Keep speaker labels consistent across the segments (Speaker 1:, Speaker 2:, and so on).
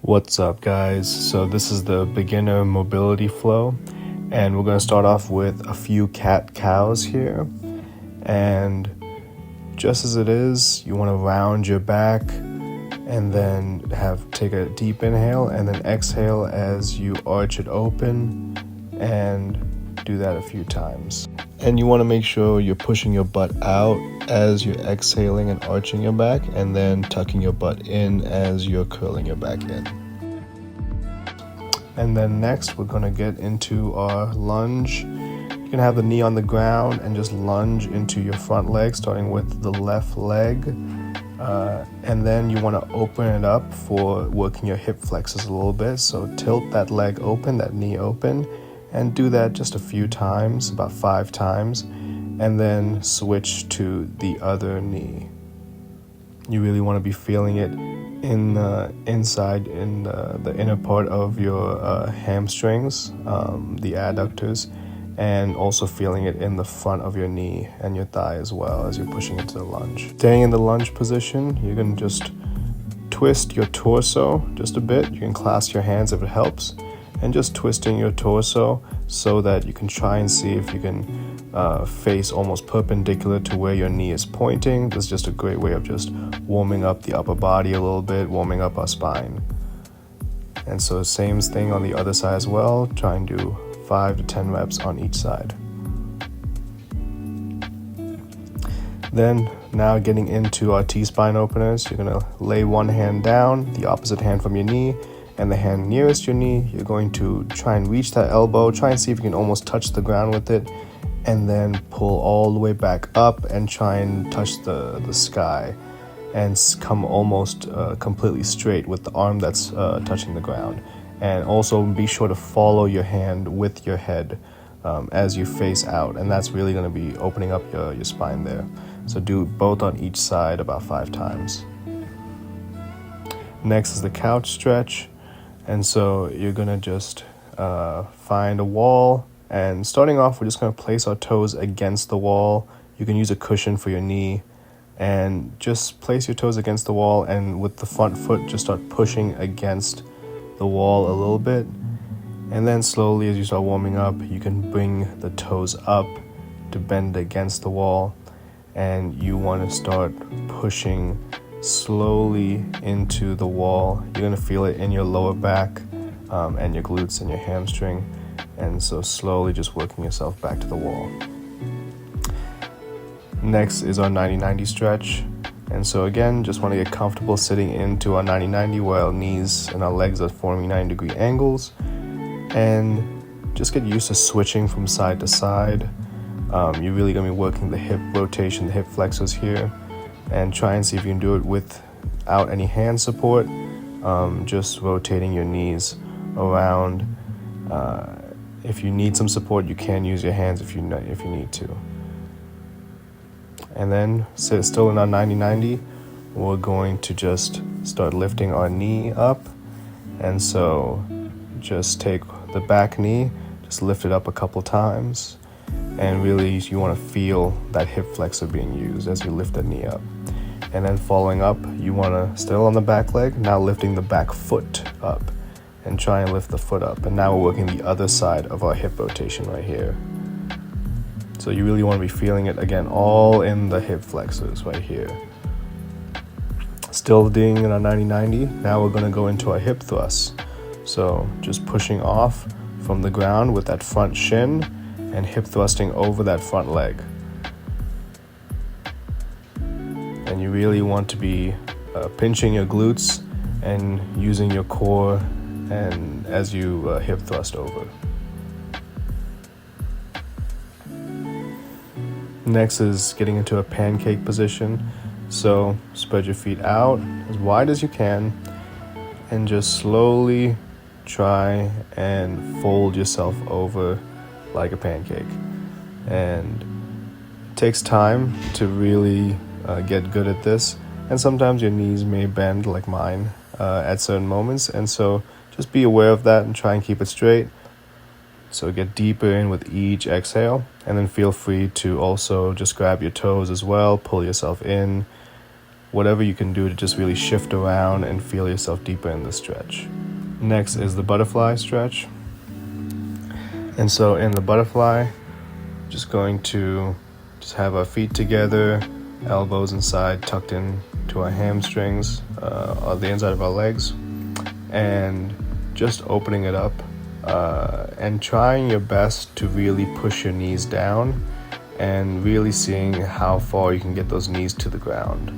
Speaker 1: What's up, guys? So this is the beginner mobility flow, and we're going to start off with a few cat-cows here. And just as it is, you want to round your back and then take a deep inhale and then exhale as you arch it open, and do that a few times. And you want to make sure you're pushing your butt out as you're exhaling and arching your back, and then tucking your butt in as you're curling your back in. And then next, we're going to get into our lunge. You can have the knee on the ground and just lunge into your front leg, starting with the left leg. And then you want to open it up for working your hip flexors a little bit. So tilt that leg open, that knee open, and do that just a few times, about 5 times, and then switch to the other knee. You really want to be feeling it inside in the inner part of your hamstrings, the adductors, and also feeling it in the front of your knee and your thigh as well as you're pushing into the lunge. Staying in the lunge position, you're going to just twist your torso just a bit. You can clasp your hands if it helps, and just twisting your torso so that you can try and see if you can face almost perpendicular to where your knee is pointing. This is just a great way of just warming up the upper body a little bit, warming up our spine. And so same thing on the other side as well. Try and do 5 to 10 reps on each side. Then now getting into our T-spine openers, you're going to lay one hand down, the opposite hand from your knee, and the hand nearest your knee, you're going to try and reach that elbow, try and see if you can almost touch the ground with it, and then pull all the way back up and try and touch the sky and come almost completely straight with the arm that's touching the ground. And also be sure to follow your hand with your head as you face out, and that's really going to be opening up your spine there. So do both on each side about 5 times. Next is the couch stretch. And so you're going to just find a wall, and starting off, we're just going to place our toes against the wall. You can use a cushion for your knee, and just place your toes against the wall, and with the front foot, just start pushing against the wall a little bit. And then slowly, as you start warming up, you can bring the toes up to bend against the wall, and you want to start pushing slowly into the wall. You're going to feel it in your lower back and your glutes and your hamstring, and so slowly just working yourself back to the wall. Next is our 90-90 stretch, and so again, just want to get comfortable sitting into our 90-90 where our knees and our legs are forming 90-degree angles, and just get used to switching from side to side. You're really going to be working the hip rotation, the hip flexors here, and try and see if you can do it without any hand support, just rotating your knees around. If you need some support, you can use your hands if you need to. And then still in our 90-90, we're going to just start lifting our knee up. And so just take the back knee, just lift it up a couple times, and really you want to feel that hip flexor being used as you lift the knee up. And then following up, you want to, still on the back leg, now lifting the back foot up and try and lift the foot up. And now we're working the other side of our hip rotation right here. So you really want to be feeling it again, all in the hip flexors right here. Still doing in our 90-90, now we're going to go into our hip thrusts. So just pushing off from the ground with that front shin and hip thrusting over that front leg. And you really want to be pinching your glutes and using your core and as you hip thrust over. Next is getting into a pancake position. So spread your feet out as wide as you can and just slowly try and fold yourself over like a pancake. And it takes time to really get good at this, and sometimes your knees may bend like mine at certain moments, and so just be aware of that and try and keep it straight. So get deeper in with each exhale, and then feel free to also just grab your toes as well, pull yourself in, whatever you can do to just really shift around and feel yourself deeper in the stretch. Next is the butterfly stretch. And so in the butterfly, just going to just have our feet together, elbows inside, tucked in to our hamstrings, on the inside of our legs, and just opening it up and trying your best to really push your knees down and really seeing how far you can get those knees to the ground.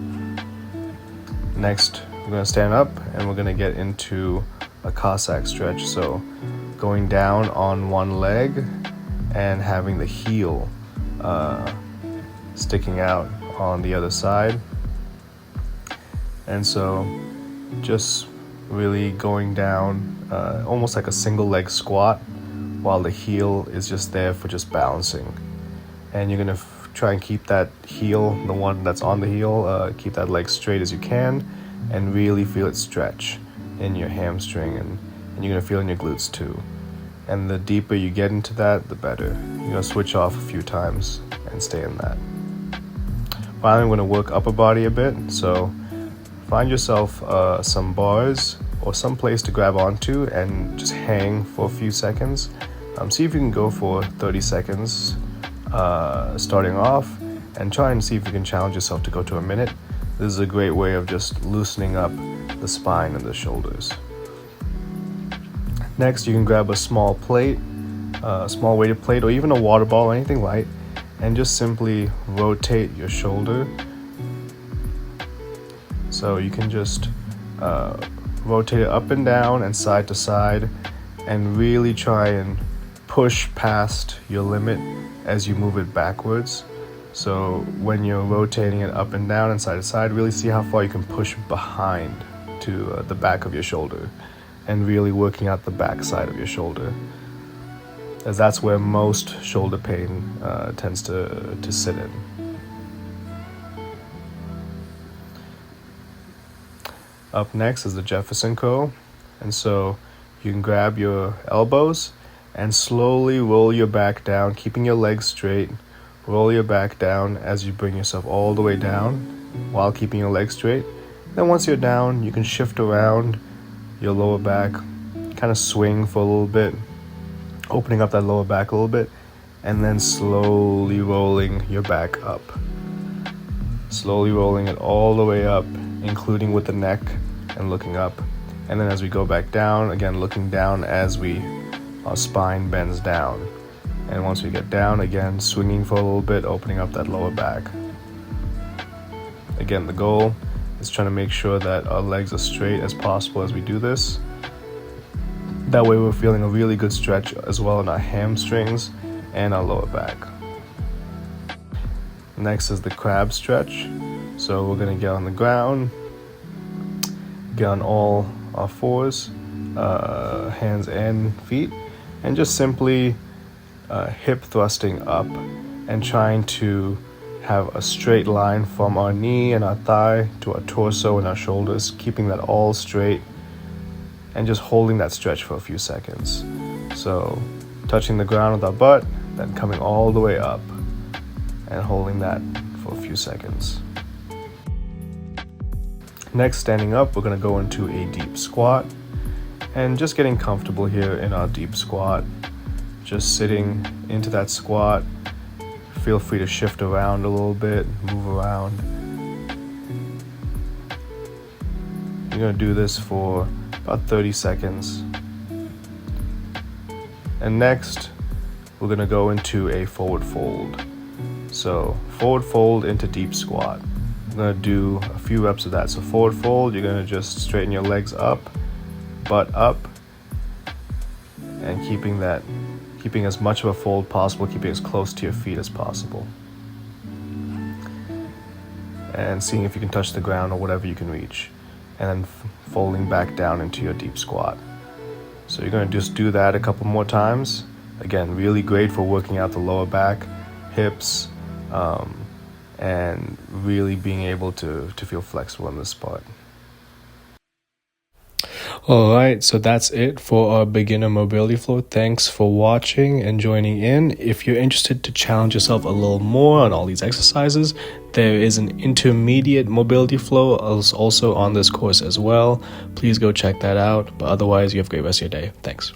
Speaker 1: Next, we're going to stand up and we're going to get into a Cossack stretch. So going down on one leg and having the heel sticking out on the other side. And so just really going down almost like a single leg squat while the heel is just there for just balancing. And you're going to try and keep that heel, the one that's on the heel, keep that leg straight as you can and really feel it stretch in your hamstring, and you're going to feel in your glutes too. And the deeper you get into that, the better. You're going to switch off a few times and stay in that. Finally, I'm going to work upper body a bit. So find yourself some bars or some place to grab onto and just hang for a few seconds. See if you can go for 30 seconds starting off, and try and see if you can challenge yourself to go to a minute. This is a great way of just loosening up the spine and the shoulders. Next, you can grab a small plate, a small weighted plate, or even a water ball, anything light, and just simply rotate your shoulder. So you can just rotate it up and down and side to side and really try and push past your limit as you move it backwards. So when you're rotating it up and down and side to side, really see how far you can push behind to the back of your shoulder, and really working out the back side of your shoulder, as that's where most shoulder pain tends to sit in. Up next is the Jefferson curl. And so you can grab your elbows and slowly roll your back down, keeping your legs straight. Roll your back down as you bring yourself all the way down while keeping your legs straight. Then once you're down, you can shift around your lower back, kind of swing for a little bit, opening up that lower back a little bit, and then slowly rolling your back up. Slowly rolling it all the way up, including with the neck and looking up. And then as we go back down, again looking down as our spine bends down. And once we get down, again swinging for a little bit, opening up that lower back. Again, the goal is trying to make sure that our legs are straight as possible as we do this. That way we're feeling a really good stretch as well in our hamstrings and our lower back. Next is the crab stretch. So we're going to get on the ground, get on all our fours, hands and feet, and just simply hip thrusting up and trying to have a straight line from our knee and our thigh to our torso and our shoulders, keeping that all straight and just holding that stretch for a few seconds. So touching the ground with our butt, then coming all the way up and holding that for a few seconds. Next, standing up, we're going to go into a deep squat and just getting comfortable here in our deep squat. Just sitting into that squat. Feel free to shift around a little bit, move around. You're going to do this for about 30 seconds. And next, we're going to go into a forward fold. So forward fold into deep squat. I'm going to do a few reps of that. So forward fold, you're going to just straighten your legs up, butt up, and keeping as much of a fold possible, keeping as close to your feet as possible. And seeing if you can touch the ground or whatever you can reach. And then folding back down into your deep squat. So you're going to just do that a couple more times. Again, really great for working out the lower back, hips, and really being able to feel flexible in this spot. Alright, so that's it for our beginner mobility floor. Thanks for watching and joining in. If you're interested to challenge yourself a little more on all these exercises, there is an intermediate mobility flow also on this course as well. Please go check that out. But otherwise, you have a great rest of your day. Thanks.